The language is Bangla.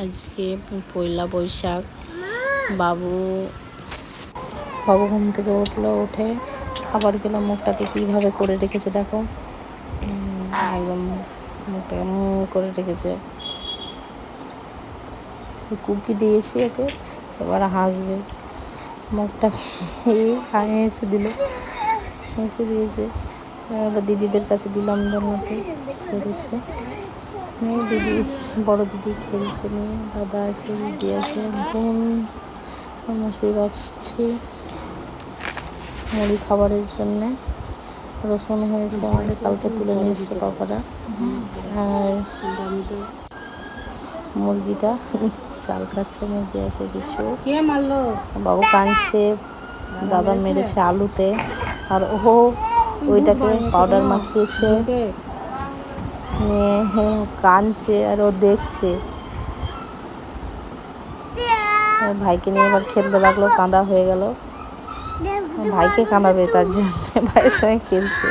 আজকে পয়লা বৈশাখ। বাবু ঘুম থেকে উঠলো, উঠে খাবার খেলো। মুখটাকে কীভাবে করে রেখেছে দেখো, একদম মুখটা করে রেখেছে। কুকি দিয়েছি ওকে, এবার হাসবে। মুখটাকে হেসে দিল, হেসে দিয়েছে। এবার দিদিদের কাছে দিলাম, দোলনাতে খেলছে মেয়ে। দিদি, বড় দিদি খেলছে মেয়ে, দাদা আছে, দিদি আছে, বোন। মশাই বাছছি মুড়ি খাবারের জন্যে। রসুন হয়েছে আমাদের, কালকে তুলে নিয়ে এসছে পাপারা। আর মুরগিটা চাল খাচ্ছে, মুরগি আছে কিছু। বাবু কাঁদছে, দাদা মেরেছে আলুতে। আর ও ওইটাকে পাউডার মাখিয়েছে, নিয়ে কাঁদছে আর ও দেখছে। ভাইকে নিয়ে এবার খেলতে লাগলো, কাঁদা হয়ে গেল। ভাইকে কাঁদাবে তার জন্য ভাইয়ের সঙ্গে খেলছে।